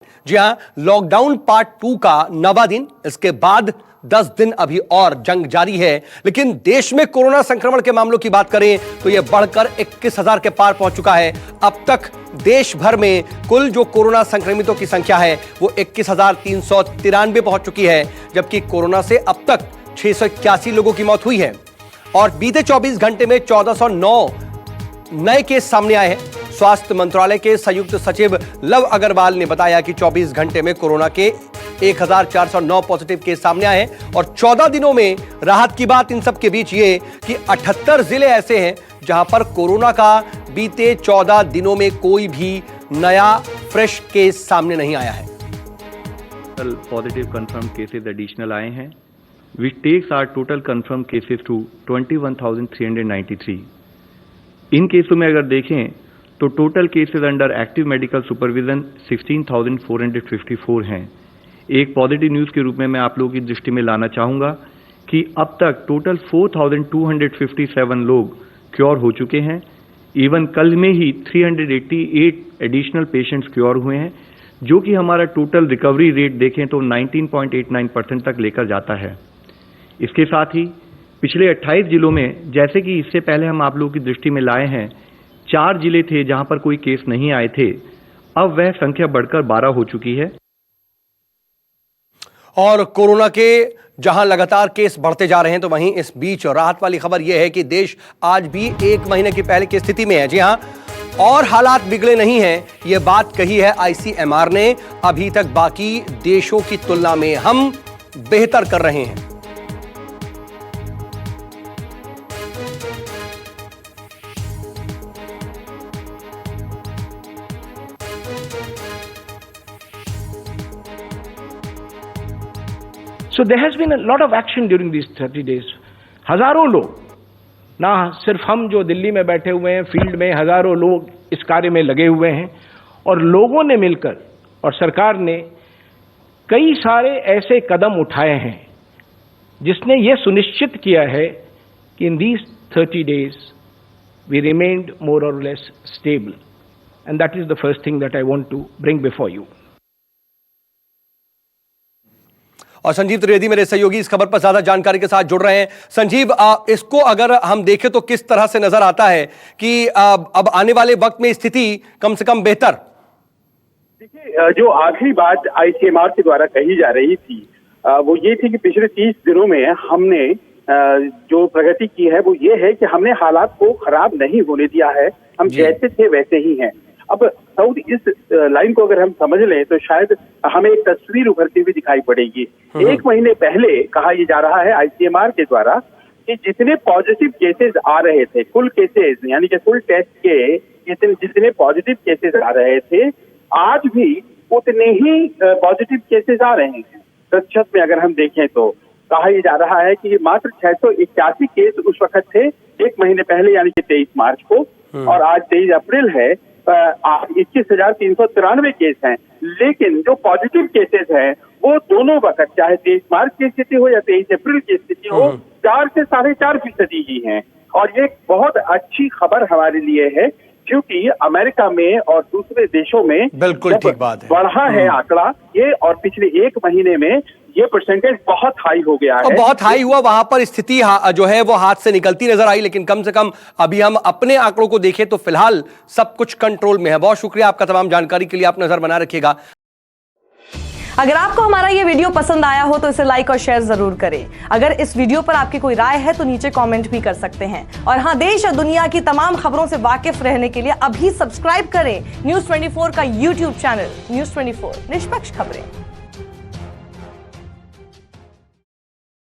जी हां, lockdown part 2 का 9वां दिन, इसके बाद 10 दिन अभी और जंग जारी है। लेकिन देश में कोरोना संक्रमण के मामलों की बात करें तो यह बढ़कर 21,000 के पार पहुंच चुका है। अब तक देश भर में कुल जो कोरोना संक्रमितों की संख्या है वो 21,393 पहुंच चुकी है, जबकि कोरोना से अब तक 681 लोगों की मौत हुई है और बीते 24 घंटे में 1409 नए केस सामने आए हैं। स्वास्थ्य मंत्रालय के संयुक्त सचिव लव अग्रवाल ने बताया कि 24 घंटे में कोरोना के 1,409 पॉजिटिव केस सामने आए हैं और 14 दिनों में राहत की बात इन सब के बीच ये कि 78 जिले ऐसे हैं जहां पर कोरोना का बीते 14 दिनों में कोई भी नया फ्रेश केस सामने नहीं आया है। पॉजिटिव कंफर्म केसेस एडिशनल आए हैं, which takes our total confirmed cases to 21,393। इन केसों में अगर देखें तो total cases under active medical supervision 16,454 हैं। एक पॉजिटिव न्यूज़ के रूप में मैं आप लोगों की दृष्टि में लाना चाहूँगा कि अब तक टोटल 4,257 लोग क्योर हो चुके हैं। इवन कल में ही 388 एडिशनल पेशेंट्स क्योर हुए हैं, जो कि हमारा टोटल रिकवरी रेट देखें तो 19.89% तक लेकर जाता है। इसके साथ ही पिछले 28 जिलों में, जैसे कि इससे पहले हम आप लोगों की दृष्टि में लाए हैं, 4 जिले थे जहां पर कोई केस नहीं आए थे, अब वह संख्या बढ़कर 12 हो चुकी है। और कोरोना के जहां लगातार केस बढ़ते जा रहे हैं तो वहीं इस बीच राहत वाली खबर यह है कि देश आज भी 1 महीने की पहले की स्थिति में है। जी हां, और हालात बिगड़े नहीं हैं, यह बात कही है ICMR ने। अभी तक बाकी देशों की तुलना में हम बेहतर कर रहे हैं। So there has been a lot of action during these 30 days. हजारों लोग, ना सिर्फ हम जो दिल्ली में बैठे हुए हैं, फील्ड में हजारों लोग इस कार्य में लगे हुए हैं और लोगों ने मिलकर और सरकार ने कई सारे ऐसे कदम उठाए हैं जिसने ये सुनिश्चित किया है कि इन these 30 days we remained more or less stable, and that is the first thing that I want to bring before you. और संजीव त्रिवेदी मेरे सहयोगी इस खबर पर ज्यादा जानकारी के साथ जुड़ रहे हैं। संजीव, इसको अगर हम देखें तो किस तरह से नजर आता है कि अब आने वाले वक्त में स्थिति कम से कम बेहतर? देखिए, जो आखिरी बात ICMR के द्वारा कही जा रही थी वो ये थी कि पिछले 30 दिनों में हमने जो प्रगति की है वो ये है कि हमने हालात को खराब नहीं होने दिया है, हम जैसे थे वैसे ही हैं। अब साउथ इस लाइन को अगर हम समझ लें तो शायद हमें एक तस्वीर उभरती हुई दिखाई पड़ेगी। 1 महीने पहले कहा यह जा रहा है ICMR के द्वारा कि जितने पॉजिटिव केसेस आ रहे थे, कुल केसेस यानी कि कुल टेस्ट के जितने पॉजिटिव केसेस आ रहे थे, आज भी उतने ही पॉजिटिव केसेस आ रहे हैं। प्रतिशत में अगर हम देखें तो कहा यह जा रहा है कि मात्र 681 केस उस वक्त थे 1 महीने पहले यानी कि 23 मार्च को, और आज 23 अप्रैल है, आज 21,393 केस हैं। लेकिन जो पॉजिटिव केसेस हैं वो दोनों वक्त, चाहे 23 मार्च की स्थिति हो या 23 अप्रैल की स्थिति हो, 4 से 4.5% ही हैं। और ये बहुत अच्छी खबर हमारे लिए है, क्योंकि अमेरिका में और दूसरे देशों में बिल्कुल ठीक बात है, बढ़ा है आंकड़ा ये, और पिछले 1 महीने में ये परसेंटेज बहुत हाई हो गया है। बहुत हाई हुआ, वहां पर स्थिति जो है वो हाथ से निकलती नजर आई, लेकिन कम से कम अभी हम अपने आंकड़ों को देखें तो फिलहाल सब कुछ कंट्रोल में है। बहुत शुक्रिया आपका तमाम जानकारी के लिए, आप नजर बना रखिएगा। अगर आपको हमारा ये वीडियो पसंद आया हो तो इसे लाइक और शेयर जरूर करें। अगर इस वीडियो पर आपकी कोई राय है तो नीचे कमेंट भी कर सकते हैं। और हाँ, देश और दुनिया की तमाम खबरों से वाकिफ रहने के लिए अभी सब्सक्राइब करें न्यूज़ 24 का YouTube चैनल। न्यूज़ 24, निष्पक्ष खबरें।